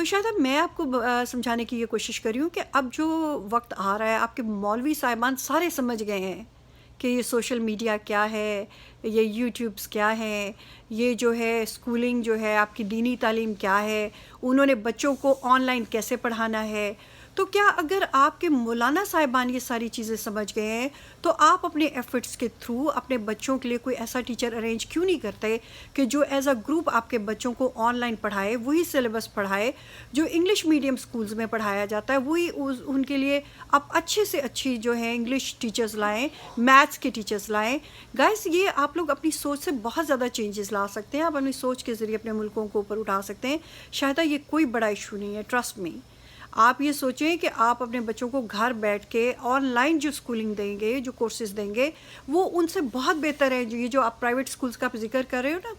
تو شاید اب میں آپ کو سمجھانے کی یہ کوشش کر رہی ہوں کہ اب جو وقت آ رہا ہے، آپ کے مولوی صاحبان سارے سمجھ گئے ہیں کہ یہ سوشل میڈیا کیا ہے، یہ یوٹیوبس کیا ہے، یہ جو ہے اسکولنگ جو ہے آپ کی دینی تعلیم کیا ہے، انہوں نے بچوں کو آن لائن کیسے پڑھانا ہے۔ تو کیا اگر آپ کے مولانا صاحبان یہ ساری چیزیں سمجھ گئے ہیں تو آپ اپنے ایفرٹس کے تھرو اپنے بچوں کے لیے کوئی ایسا ٹیچر ارینج کیوں نہیں کرتے کہ جو ایز اے گروپ آپ کے بچوں کو آن لائن پڑھائے، وہی سلیبس پڑھائے جو انگلش میڈیم سکولز میں پڑھایا جاتا ہے، وہی ان کے لیے آپ اچھے سے اچھی جو ہے انگلش ٹیچرز لائیں، میتھس کے ٹیچرز لائیں۔ گائز یہ آپ لوگ اپنی سوچ سے بہت زیادہ چینجز لا سکتے ہیں، آپ اپنی سوچ کے ذریعے اپنے ملکوں کو اوپر اٹھا سکتے ہیں۔ شاید یہ کوئی بڑا ایشو نہیں ہے، ٹرسٹ می۔ آپ یہ سوچیں کہ آپ اپنے بچوں کو گھر بیٹھ کے آن لائن جو اسکولنگ دیں گے، جو کورسز دیں گے، وہ ان سے بہت بہتر ہے۔ یہ جو آپ پرائیویٹ اسکولس کا آپ ذکر کر رہے ہو نا،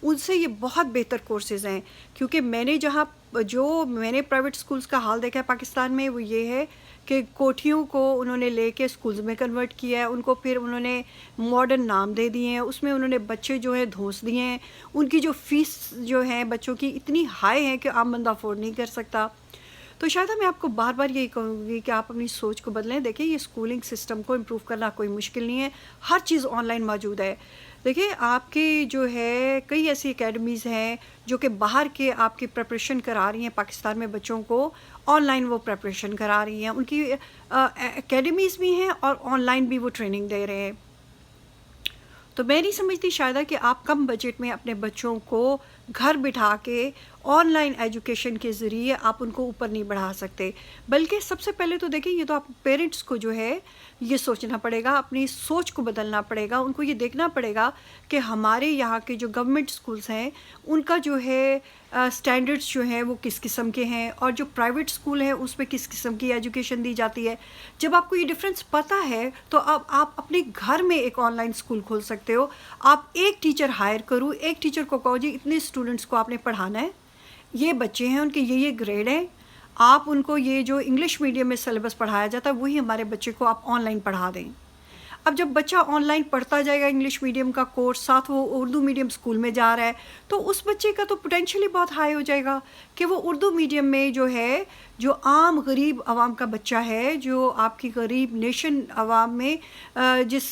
ان سے یہ بہت بہتر کورسز ہیں، کیونکہ میں نے میں نے پرائیویٹ اسکولس کا حال دیکھا ہے پاکستان میں، وہ یہ ہے کہ کوٹھیوں کو انہوں نے لے کے اسکولز میں کنورٹ کیا ہے، ان کو پھر انہوں نے ماڈرن نام دے دیے ہیں، اس میں انہوں نے بچے جو ہے دھوس دیے ہیں، ان کی جو فیس جو ہے بچوں کی اتنی ہائی ہے کہ عام بندہ افورڈ نہیں کر سکتا۔ تو شاید میں آپ کو بار بار یہی کہوں گی کہ آپ اپنی سوچ کو بدلیں۔ دیکھیں یہ اسکولنگ سسٹم کو امپروو کرنا کوئی مشکل نہیں ہے، ہر چیز آن لائن موجود ہے۔ دیکھیں آپ کے جو ہے کئی ایسی اکیڈمیز ہیں جو کہ باہر کے آپ کی پریپریشن کرا رہی ہیں، پاکستان میں بچوں کو آن لائن وہ پریپریشن کرا رہی ہیں، ان کی اکیڈمیز بھی ہیں اور آن لائن بھی وہ ٹریننگ دے رہے ہیں۔ تو میں نہیں سمجھتی شاید کہ آپ کم بجٹ میں اپنے بچوں کو گھر بٹھا کے آن لائن ایجوکیشن کے ذریعے آپ ان کو اوپر نہیں بڑھا سکتے، بلکہ سب سے پہلے تو دیکھیں یہ تو آپ پیرنٹس کو جو ہے یہ سوچنا پڑے گا، اپنی سوچ کو بدلنا پڑے گا، ان کو یہ دیکھنا پڑے گا کہ ہمارے یہاں کے جو گورنمنٹ سکولز ہیں ان کا جو ہے سٹینڈرڈز جو ہیں وہ کس قسم کے ہیں، اور جو پرائیویٹ سکول ہیں اس پہ کس قسم کی ایجوکیشن دی جاتی ہے۔ جب آپ کو یہ ڈفرینس پتہ ہے تو اب آپ اپنے گھر میں ایک آن لائن سکول کھول سکتے ہو۔ آپ ایک ٹیچر ہائر کرو، ایک ٹیچر کو کہو جی اتنے اسٹوڈنٹس کو آپ نے پڑھانا ہے، یہ بچے ہیں ان کے یہ گریڈ ہیں، آپ ان کو یہ جو انگلش میڈیم میں سلیبس پڑھایا جاتا ہے وہی ہمارے بچے کو آپ آن لائن پڑھا دیں۔ اب جب بچہ آن لائن پڑھتا جائے گا انگلش میڈیم کا کورس، ساتھ وہ اردو میڈیم سکول میں جا رہا ہے، تو اس بچے کا تو پوٹینشلی بہت ہائی ہو جائے گا کہ وہ اردو میڈیم میں جو ہے جو عام غریب عوام کا بچہ ہے، جو آپ کی غریب نیشن عوام میں جس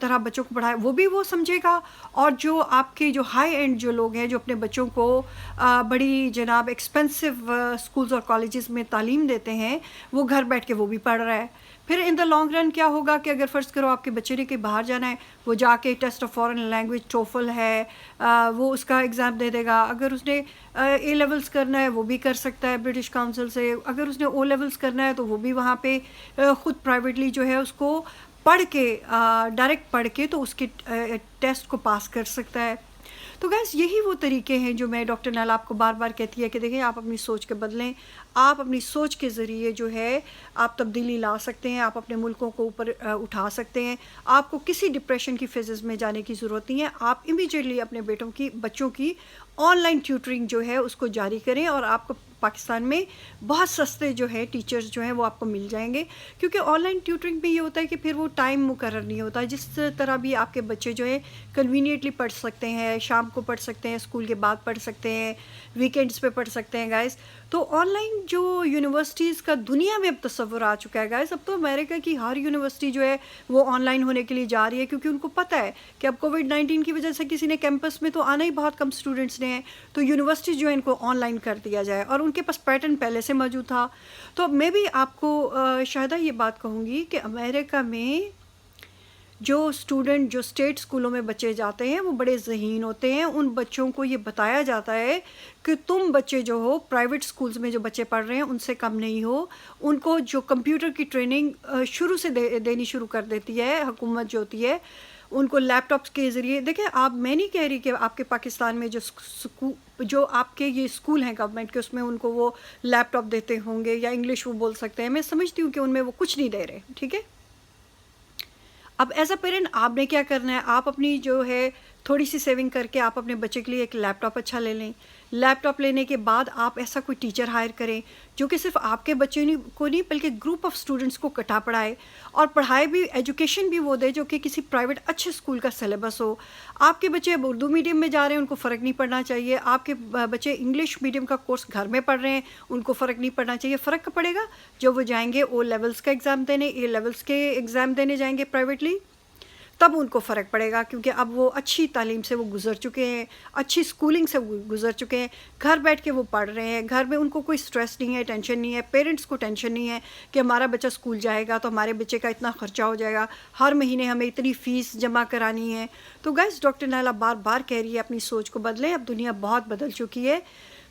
طرح بچوں کو پڑھائے وہ بھی وہ سمجھے گا، اور جو آپ کے جو ہائی اینڈ جو لوگ ہیں جو اپنے بچوں کو بڑی جناب ایکسپینسو اسکولز اور کالجز میں تعلیم دیتے ہیں، وہ گھر بیٹھ کے وہ بھی پڑھ رہا ہے۔ پھر ان دا لانگ رن کیا ہوگا کہ اگر فرض کرو آپ کے بچے نے کہ باہر جانا ہے، وہ جا کے ٹیسٹ آف فارن لینگویج ٹوفل ہے وہ اس کا ایگزام دے دے گا۔ اگر اس نے اے لیولز کرنا ہے وہ بھی کر سکتا ہے برٹش کاؤنسل سے، اگر اس نے او لیولز کرنا ہے تو وہ بھی وہاں پہ خود پرائیویٹلی جو ہے اس کو پڑھ کے ڈائریکٹ پڑھ کے تو اس کے ٹیسٹ کو پاس کر سکتا ہے۔ تو گیس یہی وہ طریقے ہیں جو میں ڈاکٹر نیل آپ کو بار بار کہتی ہے کہ دیکھیں آپ اپنی سوچ کے بدلیں، آپ اپنی سوچ کے ذریعے جو ہے آپ تبدیلی لا سکتے ہیں، آپ اپنے ملکوں کو اوپر اٹھا سکتے ہیں۔ آپ کو کسی ڈپریشن کی فیزز میں جانے کی ضرورت نہیں ہے، آپ امیجیٹلی اپنے بچوں کی آن لائن ٹیوٹرنگ جو ہے اس کو جاری کریں، اور آپ کو پاکستان میں بہت سستے جو ہے ٹیچرز جو ہیں وہ آپ کو مل جائیں گے، کیونکہ آن لائن ٹیوٹرنگ میں یہ ہوتا ہے کہ پھر وہ ٹائم مقرر نہیں ہوتا، جس طرح بھی آپ کے بچے جو ہیں کنوینئنٹلی پڑھ سکتے ہیں، شام کو پڑھ سکتے ہیں، اسکول کے بعد پڑھ سکتے ہیں، ویکینڈز پہ پڑھ سکتے ہیں گائز۔ تو آن لائن جو یونیورسٹیز کا دنیا میں اب تصور آ چکا ہے گائز، اب تو امریکہ کی ہر یونیورسٹی جو ہے وہ آن لائن ہونے کے لیے جا رہی ہے، کیونکہ ان کو پتہ ہے کہ اب کووڈ-19 کی وجہ سے کسی نے کیمپس میں تو آنا ہی بہت کم اسٹوڈنٹس نے ہیں، تو یونیورسٹی جو ہے ان کو آن لائن کر دیا جائے، اور ان کے پاس پیٹرن پہلے سے موجود تھا۔ تو میں بھی آپ کو شاہدہ یہ بات کہوں گی کہ امریکہ میں جو اسٹوڈنٹ جو اسٹیٹ اسکولوں میں بچے جاتے ہیں وہ بڑے ذہین ہوتے ہیں، ان بچوں کو یہ بتایا جاتا ہے کہ تم بچے جو ہو پرائیویٹ اسکولز میں جو بچے پڑھ رہے ہیں ان سے کم نہیں ہو، ان کو جو کمپیوٹر کی ٹریننگ شروع سے دینی شروع کر دیتی ہے حکومت جو ہوتی ہے، ان کو لیپ ٹاپس کے ذریعے۔ دیکھیں آپ، میں نہیں کہہ رہی کہ آپ کے پاکستان میں جو آپ کے یہ اسکول ہیں گورنمنٹ کے، اس میں ان کو وہ لیپ ٹاپ دیتے ہوں گے یا انگلش وہ بول سکتے ہیں، میں سمجھتی ہوں کہ ان میں وہ کچھ نہیں دے رہے، ٹھیک ہے۔ اب ایز اے پیرنٹ آپ نے کیا کرنا ہے، آپ اپنی جو ہے تھوڑی سی سیونگ کر کے آپ اپنے بچے کے لیے ایک لیپ ٹاپ اچھا لے لیں، لیپ ٹاپ لینے کے بعد آپ ایسا کوئی ٹیچر ہائر کریں جو کہ صرف آپ کے بچے کو نہیں بلکہ گروپ آف اسٹوڈنٹس کو کٹا پڑھائے، اور پڑھائے بھی، ایجوکیشن بھی وہ دے جو کہ کسی پرائیویٹ اچھے اسکول کا سلیبس ہو۔ آپ کے بچے اب اردو میڈیم میں جا رہے ہیں، ان کو فرق نہیں پڑنا چاہیے۔ آپ کے بچے انگلش میڈیم کا کورس گھر میں پڑھ رہے ہیں، ان کو فرق نہیں پڑنا چاہیے۔ فرق پڑے گا جب وہ جائیں گے او لیولس کا ایگزام دینے، اے لیولس کے ایگزام دینے جائیں گے پرائیویٹلی، تب ان کو فرق پڑے گا، کیونکہ اب وہ اچھی تعلیم سے وہ گزر چکے ہیں، اچھی اسکولنگ سے گزر چکے ہیں، گھر بیٹھ کے وہ پڑھ رہے ہیں، گھر میں ان کو کوئی سٹریس نہیں ہے، ٹینشن نہیں ہے، پیرنٹس کو ٹینشن نہیں ہے کہ ہمارا بچہ اسکول جائے گا تو ہمارے بچے کا اتنا خرچہ ہو جائے گا، ہر مہینے ہمیں اتنی فیس جمع کرانی ہے۔ تو گائز، ڈاکٹر نائلہ بار بار کہہ رہی ہے اپنی سوچ کو بدلیں، اب دنیا بہت بدل چکی ہے،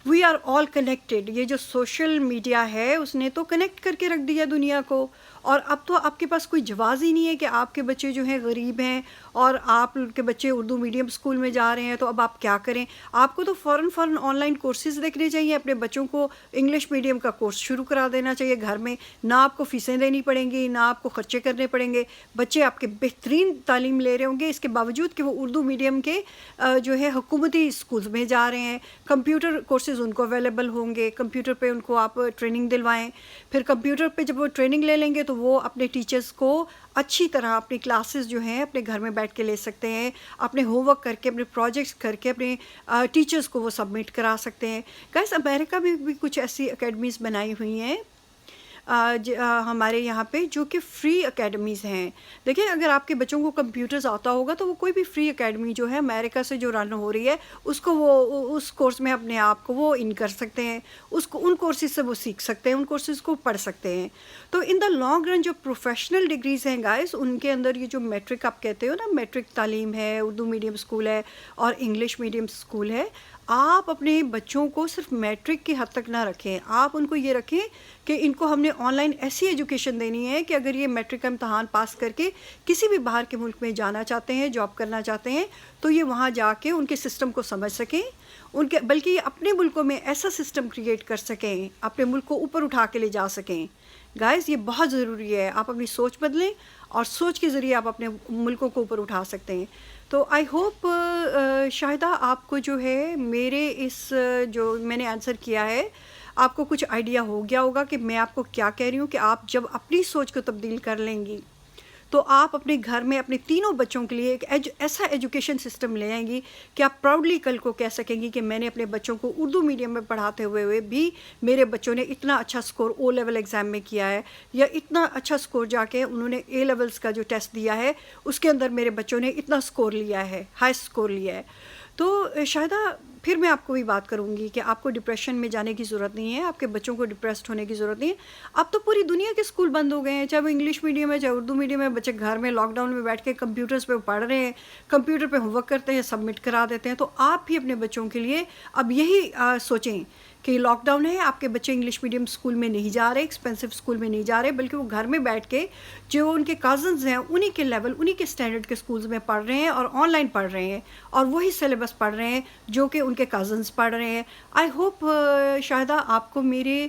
وی آر آل کنیکٹڈ۔ یہ جو سوشل میڈیا ہے اس نے تو کنیکٹ کر کے رکھ دیا دنیا کو، اور اب تو آپ کے پاس کوئی جواز ہی نہیں ہے کہ آپ کے بچے جو ہیں غریب ہیں اور آپ کے بچے اردو میڈیم اسکول میں جا رہے ہیں تو اب آپ کیا کریں۔ آپ کو تو فوراً آن لائن کورسز دیکھنے چاہیے، اپنے بچوں کو انگلش میڈیم کا کورس شروع کرا دینا چاہیے گھر میں، نہ آپ کو فیسیں دینی پڑیں گی، نہ آپ کو خرچے کرنے پڑیں گے، بچے آپ کے بہترین تعلیم لے رہے ہوں گے، اس کے باوجود کہ وہ اردو میڈیم کے جو ہے حکومتی اسکولز میں جا رہے ہیں۔ کمپیوٹر کورسز ان کو اویلیبل ہوں گے، کمپیوٹر پہ ان کو آپ ٹریننگ دلوائیں، پھر کمپیوٹر پہ جب وہ ٹریننگ لے لیں گے تو وہ اپنے ٹیچرز کو اچھی طرح اپنی کلاسز جو ہیں اپنے گھر میں بیٹھ کے لے سکتے ہیں، اپنے ہوم ورک کر کے، اپنے پروجیکٹس کر کے اپنے ٹیچرز کو وہ سبمٹ کرا سکتے ہیں۔ گائز، امریکہ میں بھی کچھ ایسی اکیڈمیز بنائی ہوئی ہیں ہمارے یہاں پہ جو کہ فری اکیڈمیز ہیں۔ دیکھیں، اگر آپ کے بچوں کو کمپیوٹرز آتا ہوگا تو وہ کوئی بھی فری اکیڈمی جو ہے امریکہ سے جو رن ہو رہی ہے اس کو وہ اس کورس میں اپنے آپ کو وہ ان کر سکتے ہیں، ان کورسز سے وہ سیکھ سکتے ہیں، ان کورسز کو پڑھ سکتے ہیں۔ تو ان دا لانگ رن جو پروفیشنل ڈگریز ہیں گائز، ان کے اندر یہ جو میٹرک آپ کہتے ہو نا، میٹرک تعلیم ہے، اردو میڈیم اسکول ہے اور انگلش میڈیم اسکول ہے، آپ اپنے بچوں کو صرف میٹرک کی حد تک نہ رکھیں، آپ ان کو یہ رکھیں کہ ان کو ہم نے آن لائن ایسی ایجوکیشن دینی ہے کہ اگر یہ میٹرک کا امتحان پاس کر کے کسی بھی باہر کے ملک میں جانا چاہتے ہیں، جاب کرنا چاہتے ہیں، تو یہ وہاں جا کے ان کے سسٹم کو سمجھ سکیں، بلکہ یہ اپنے ملکوں میں ایسا سسٹم کریٹ کر سکیں، اپنے ملک کو اوپر اٹھا کے لے جا سکیں۔ گائز، یہ بہت ضروری ہے، آپ اپنی سوچ بدلیں اور سوچ کے ذریعے آپ اپنے ملکوں کو اوپر اٹھا سکتے ہیں۔ تو آئی ہوپ شاہدہ آپ کو جو ہے میرے اس جو میں نے آنسر کیا ہے آپ کو کچھ آئیڈیا ہو گیا ہوگا کہ میں آپ کو کیا کہہ رہی ہوں، کہ آپ جب اپنی سوچ کو تبدیل کر لیں گی تو آپ اپنے گھر میں اپنے تینوں بچوں کے لیے ایک ایسا ایجوکیشن سسٹم لے آئیں گی کہ آپ پراؤڈلی کل کو کہہ سکیں گی کہ میں نے اپنے بچوں کو اردو میڈیم میں پڑھاتے ہوئے بھی میرے بچوں نے اتنا اچھا سکور او لیول ایگزام میں کیا ہے، یا اتنا اچھا سکور جا کے انہوں نے اے لیولس کا جو ٹیسٹ دیا ہے اس کے اندر میرے بچوں نے اتنا سکور لیا ہے، ہائی سکور لیا ہے۔ تو شاہدہ، پھر میں آپ کو بھی بات کروں گی کہ آپ کو ڈپریشن میں جانے کی ضرورت نہیں ہے، آپ کے بچوں کو ڈپریسڈ ہونے کی ضرورت نہیں ہے۔ اب تو پوری دنیا کے اسکول بند ہو گئے ہیں، چاہے وہ انگلش میڈیم ہے چاہے اردو میڈیم ہے، بچے گھر میں لاک ڈاؤن میں بیٹھ کے کمپیوٹرز پہ پڑھ رہے ہیں، کمپیوٹر پہ ہوم ورک کرتے ہیں، سبمٹ کرا دیتے ہیں۔ تو آپ بھی اپنے بچوں کے لیے اب یہی سوچیں کہ لاک ڈاؤن ہے، آپ کے بچے انگلش میڈیم اسکول میں نہیں جا رہے، ایکسپینسو اسکول میں نہیں جا رہے، بلکہ وہ گھر میں بیٹھ کے جو ان کے کازنز ہیں انہی کے لیول، انہی کے اسٹینڈرڈ کے اسکولز میں پڑھ رہے ہیں اور آن لائن پڑھ رہے ہیں اور وہی سلیبس پڑھ رہے ہیں جو کہ ان کے کازنز پڑھ رہے ہیں۔ آئی ہوپ شاہدہ آپ کو میرے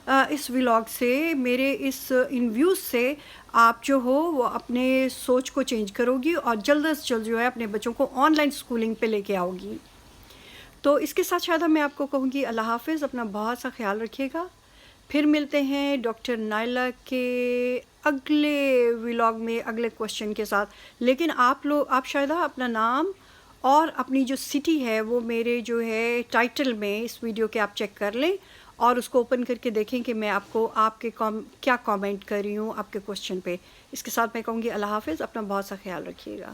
اس ولاگ سے، میرے ان ویوز سے آپ جو ہو وہ اپنے سوچ کو چینج کرو گی اور جلد از جلد جو ہے اپنے بچوں کو آن لائن اسکولنگ پہ لے کے آؤ گی۔ تو اس کے ساتھ شاید میں آپ کو کہوں گی اللہ حافظ، اپنا بہت سا خیال رکھیے گا۔ پھر ملتے ہیں ڈاکٹر نائلہ کے اگلے ولاگ میں اگلے کوشچن کے ساتھ۔ لیکن آپ شاید اپنا نام اور اپنی جو سٹی ہے وہ میرے جو ہے ٹائٹل میں اس ویڈیو کے آپ چیک کر لیں اور اس کو اوپن کر کے دیکھیں کہ میں آپ کو آپ کے کیا کامنٹ کر رہی ہوں آپ کے کوشچن پہ۔ اس کے ساتھ میں کہوں گی اللہ حافظ، اپنا بہت سا خیال رکھیے گا۔